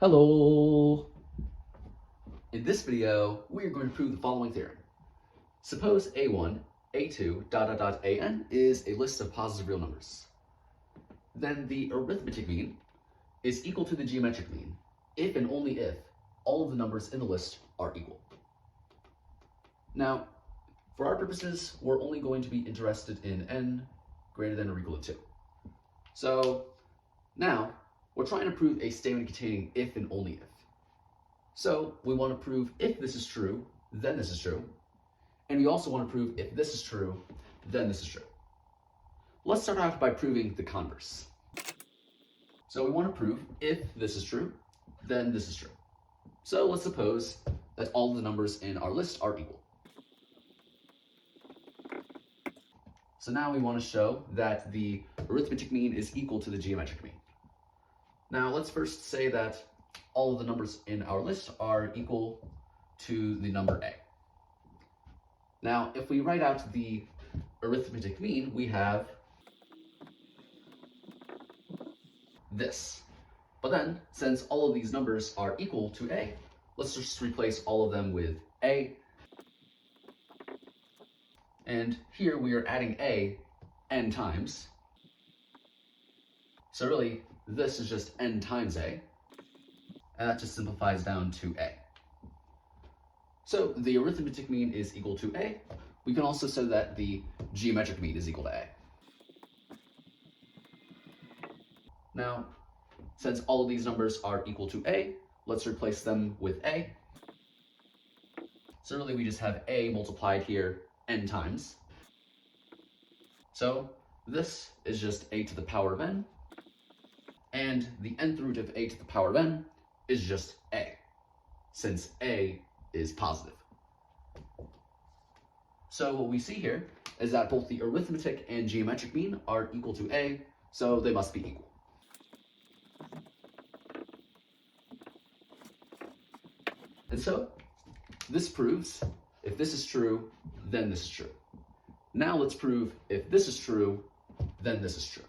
Hello! In this video, we are going to prove the following theorem. Suppose a1, a2, an is a list of positive real numbers. Then the arithmetic mean is equal to the geometric mean if and only if all of the numbers in the list are equal. Now, for our purposes, we're only going to be interested in n greater than or equal to 2. So now, we're trying to prove a statement containing if and only if. So we want to prove if this is true, then this is true. And we also want to prove if this is true, then this is true. Let's start off by proving the converse. So we want to prove if this is true, then this is true. So let's suppose that all the numbers in our list are equal. So now we want to show that the arithmetic mean is equal to the geometric mean. Now let's first say that all of the numbers in our list are equal to the number a. Now if we write out the arithmetic mean, we have this. But then, since all of these numbers are equal to a, let's just replace all of them with a. And here we are adding a n times. So really, this is just n times a, and that just simplifies down to a. So the arithmetic mean is equal to a. We can also say that the geometric mean is equal to a. Now, since all of these numbers are equal to a, let's replace them with a. So really we just have a multiplied here n times. So this is just a to the power of n. And the nth root of a to the power of n is just a, since a is positive. So what we see here is that both the arithmetic and geometric mean are equal to a, so they must be equal. And so this proves if this is true, then this is true. Now let's prove if this is true, then this is true.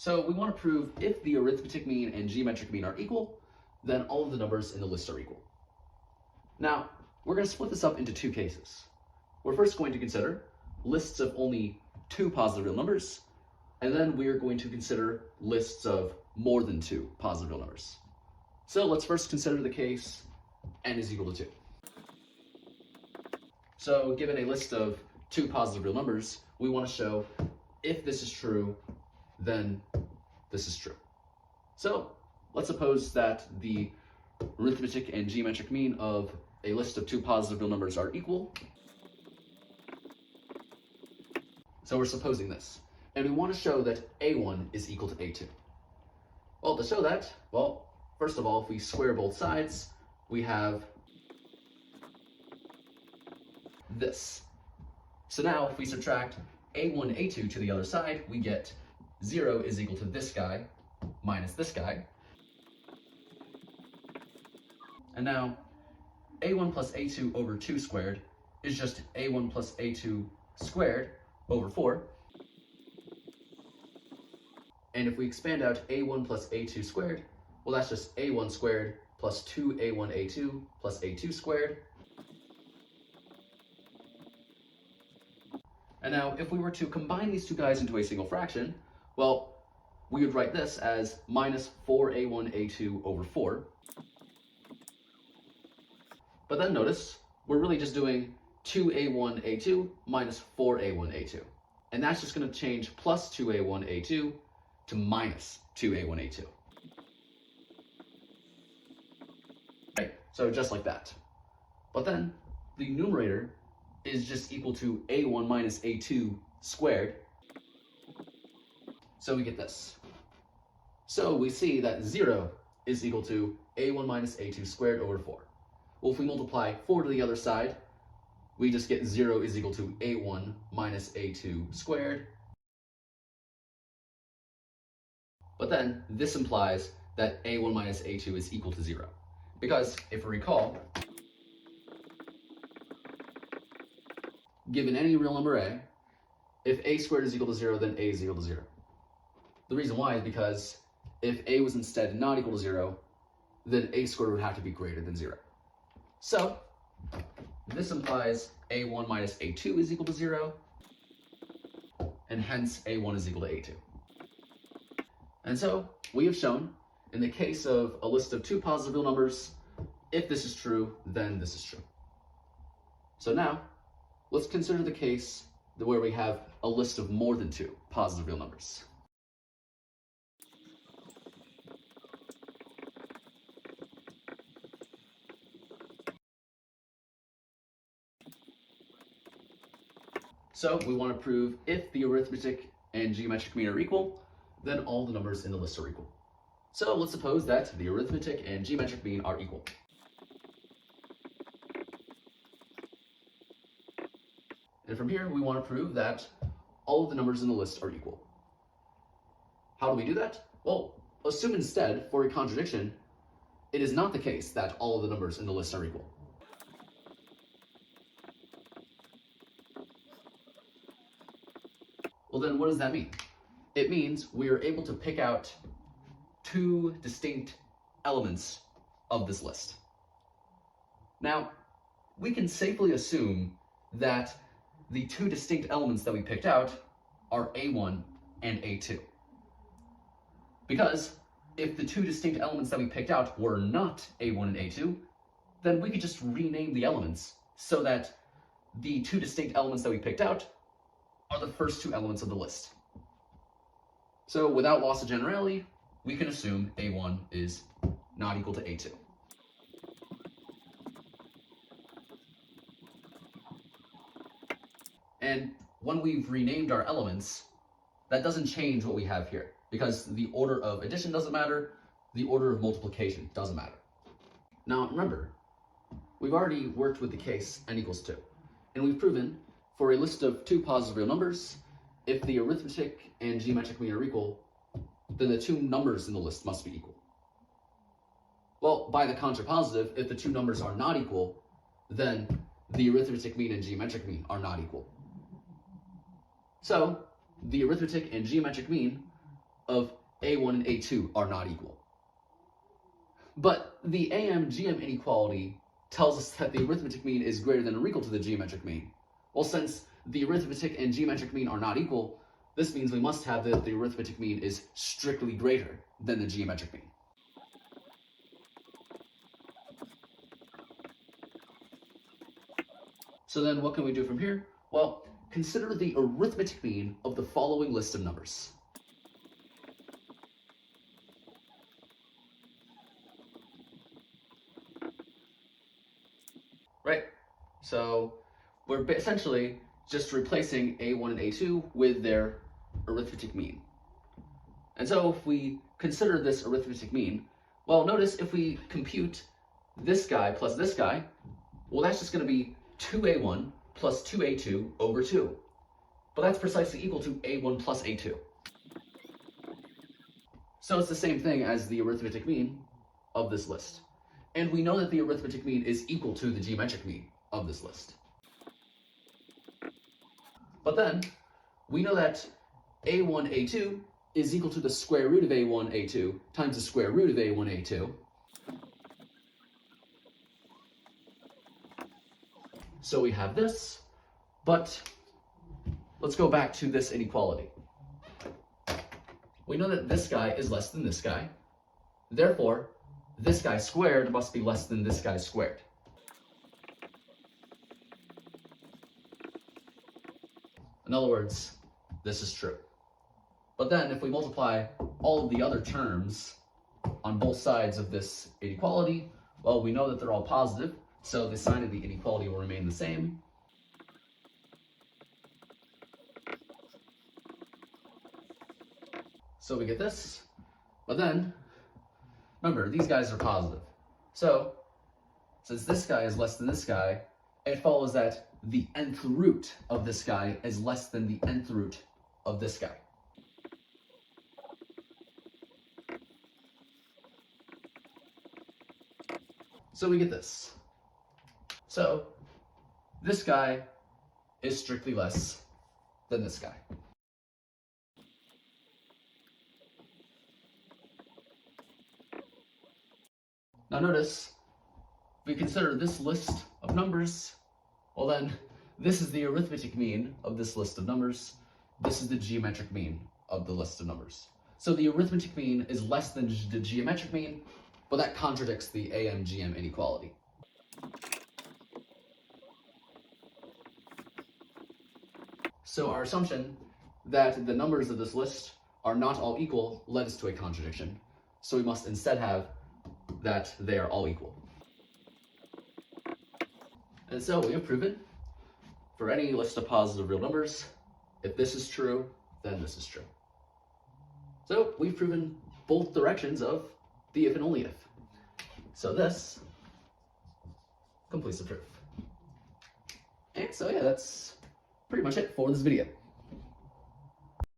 So we want to prove if the arithmetic mean and geometric mean are equal, then all of the numbers in the list are equal. Now, we're going to split this up into two cases. We're first going to consider lists of only two positive real numbers, and then we are going to consider lists of more than two positive real numbers. So let's first consider the case n is equal to 2. So given a list of two positive real numbers, we want to show if this is true, then this is true. So let's suppose that the arithmetic and geometric mean of a list of two positive real numbers are equal. So we're supposing this. And we want to show that a1 is equal to a2. Well, to show that, well, first of all, if we square both sides, we have this. So now if we subtract a1, a2 to the other side, we get 0 is equal to this guy minus this guy. And now a1 plus a2 over 2 squared is just a1 plus a2 squared over 4. And if we expand out a1 plus a2 squared, well, that's just a1 squared plus 2a1 a2 plus a2 squared. And now if we were to combine these two guys into a single fraction, well, we would write this as minus 4a1 a2 over 4. But then notice, we're really just doing 2a1 a2 minus 4a1 a2. And that's just going to change plus 2a1 a2 to minus 2a1 a2. Right, so just like that. But then the numerator is just equal to a1 minus a2 squared. So we get this. So we see that 0 is equal to a1 minus a2 squared over 4. Well, if we multiply 4 to the other side, we just get 0 is equal to a1 minus a2 squared. But then this implies that a1 minus a2 is equal to 0. Because if we recall, given any real number a, if a squared is equal to 0, then a is equal to 0. The reason why is because if a was instead not equal to 0, then a squared would have to be greater than 0. So this implies a1 minus a2 is equal to 0, and hence a1 is equal to a2. And so we have shown, in the case of a list of two positive real numbers, if this is true, then this is true. So now, let's consider the case where we have a list of more than two positive real numbers. So we want to prove if the arithmetic and geometric mean are equal, then all the numbers in the list are equal. So let's suppose that the arithmetic and geometric mean are equal. And from here, we want to prove that all of the numbers in the list are equal. How do we do that? Well, assume instead, for a contradiction, it is not the case that all of the numbers in the list are equal. Well, then what does that mean? It means we are able to pick out two distinct elements of this list. Now, we can safely assume that the two distinct elements that we picked out are A1 and A2. Because if the two distinct elements that we picked out were not A1 and A2, then we could just rename the elements so that the two distinct elements that we picked out are the first two elements of the list. So without loss of generality, we can assume A1 is not equal to A2. And when we've renamed our elements, that doesn't change what we have here, because the order of addition doesn't matter, the order of multiplication doesn't matter. Now remember, we've already worked with the case n equals 2, and we've proven for a list of two positive real numbers, if the arithmetic and geometric mean are equal, then the two numbers in the list must be equal. Well, by the contrapositive, if the two numbers are not equal, then the arithmetic mean and geometric mean are not equal. So, the arithmetic and geometric mean of A1 and A2 are not equal. But the AM-GM inequality tells us that the arithmetic mean is greater than or equal to the geometric mean. Well, since the arithmetic and geometric mean are not equal, this means we must have that the arithmetic mean is strictly greater than the geometric mean. So then what can we do from here? Well, consider the arithmetic mean of the following list of numbers. Right, so we're essentially just replacing A1 and A2 with their arithmetic mean. And so if we consider this arithmetic mean, well, notice if we compute this guy plus this guy, well, that's just going to be 2A1 plus 2A2 over 2. But that's precisely equal to A1 plus A2. So it's the same thing as the arithmetic mean of this list. And we know that the arithmetic mean is equal to the geometric mean of this list. But then, we know that A1, A2 is equal to the square root of A1, A2 times the square root of A1, A2. So we have this, but let's go back to this inequality. We know that this guy is less than this guy. Therefore, this guy squared must be less than this guy squared. In other words, this is true. But then if we multiply all of the other terms on both sides of this inequality, well, we know that they're all positive, so the sign of the inequality will remain the same. So we get this, but then, remember, these guys are positive. So, since this guy is less than this guy, it follows that the nth root of this guy is less than the nth root of this guy. So we get this. So, this guy is strictly less than this guy. Now notice, if we consider this list of numbers, well then, this is the arithmetic mean of this list of numbers. This is the geometric mean of the list of numbers. So the arithmetic mean is less than the geometric mean, but that contradicts the AM-GM inequality. So our assumption that the numbers of this list are not all equal led us to a contradiction. So we must instead have that they are all equal. And so we have proven for any list of positive real numbers, if this is true, then this is true. So we've proven both directions of the if and only if. So this completes the proof. And so yeah, that's pretty much it for this video.